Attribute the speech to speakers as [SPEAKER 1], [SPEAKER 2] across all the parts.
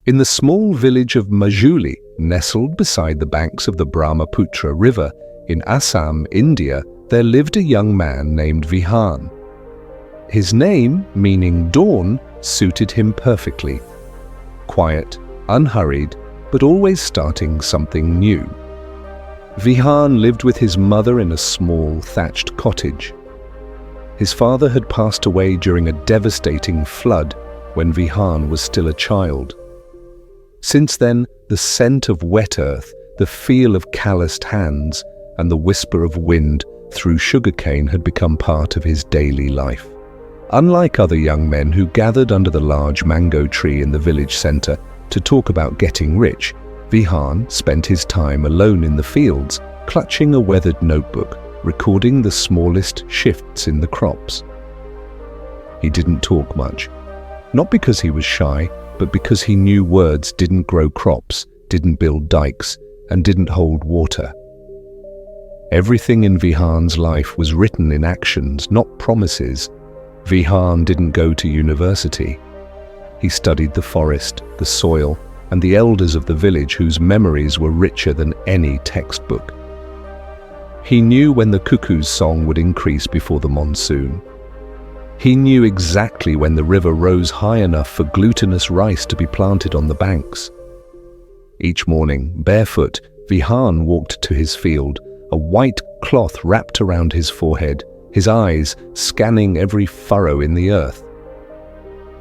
[SPEAKER 1] In the small village of Majuli, nestled beside the banks of the Brahmaputra River in Assam, India, there lived a young man named Vihaan. His name, meaning dawn, suited him perfectly. Quiet, unhurried, but always starting something new. Vihaan lived with his mother in a small, thatched cottage. His father had passed away during a devastating flood when Vihaan was still a child. Since then, the scent of wet earth, the feel of calloused hands, and the whisper of wind through sugarcane had become part of his daily life. Unlike other young men who gathered under the large mango tree in the village center to talk about getting rich, Vihaan spent his time alone in the fields, clutching a weathered notebook, recording the smallest shifts in the crops. He didn't talk much, not because he was shy, but because he knew words didn't grow crops, didn't build dikes, and didn't hold water. Everything in Vihaan's life was written in actions, not promises. Vihaan didn't go to university. He studied the forest, the soil, and the elders of the village whose memories were richer than any textbook. He knew when the cuckoo's song would increase before the monsoon. He knew exactly when the river rose high enough for glutinous rice to be planted on the banks. Each morning, barefoot, Vihaan walked to his field, a white cloth wrapped around his forehead, his eyes scanning every furrow in the earth.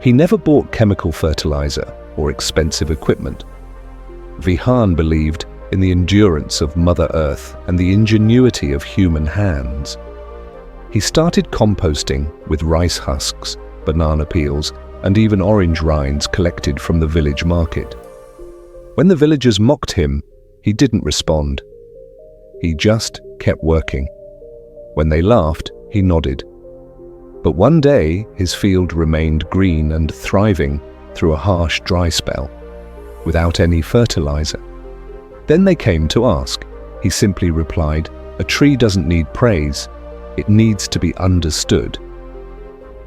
[SPEAKER 1] He never bought chemical fertilizer or expensive equipment. Vihaan believed in the endurance of Mother Earth and the ingenuity of human hands. He started composting with rice husks, banana peels, and even orange rinds collected from the village market. When the villagers mocked him, he didn't respond. He just kept working. When they laughed, he nodded. But one day, his field remained green and thriving through a harsh dry spell, without any fertilizer. Then they came to ask. He simply replied, "A tree doesn't need praise. It needs to be understood."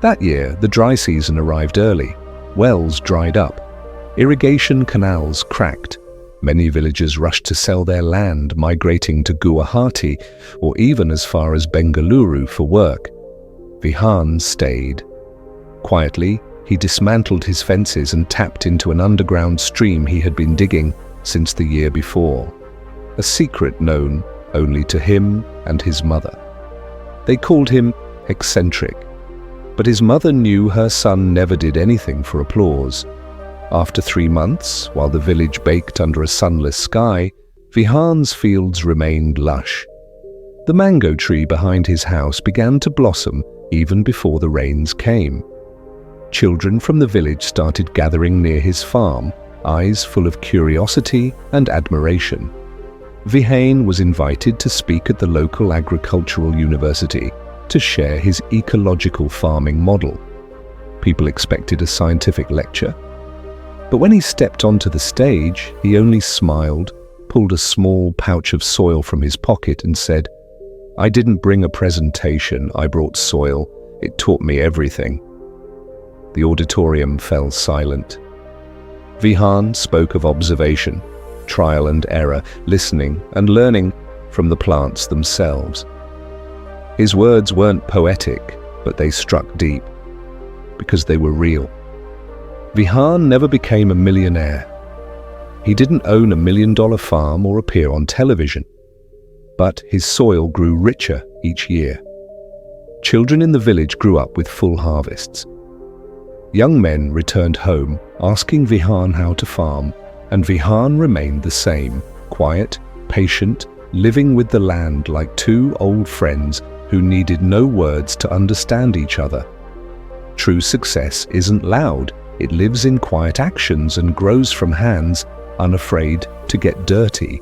[SPEAKER 1] That year, the dry season arrived early. Wells dried up. Irrigation canals cracked. Many villagers rushed to sell their land, migrating to Guwahati or even as far as Bengaluru for work. Vihaan stayed. Quietly, he dismantled his fences and tapped into an underground stream he had been digging since the year before, a secret known only to him and his mother. They called him eccentric, but his mother knew her son never did anything for applause. After 3 months, while the village baked under a sunless sky, Vihaan's fields remained lush. The mango tree behind his house began to blossom even before the rains came. Children from the village started gathering near his farm, eyes full of curiosity and admiration. Vihaan was invited to speak at the local agricultural university to share his ecological farming model. People expected a scientific lecture. But when he stepped onto the stage, he only smiled, pulled a small pouch of soil from his pocket and said, "I didn't bring a presentation, I brought soil. It taught me everything." The auditorium fell silent. Vihaan spoke of observation, trial and error, listening and learning from the plants themselves. His words weren't poetic, but they struck deep, because they were real. Vihaan never became a millionaire. He didn't own $1 million farm or appear on television, but his soil grew richer each year. Children in the village grew up with full harvests. Young men returned home asking Vihaan how to farm, and Vihaan remained the same, quiet, patient, living with the land like two old friends who needed no words to understand each other. True success isn't loud, it lives in quiet actions and grows from hands unafraid to get dirty.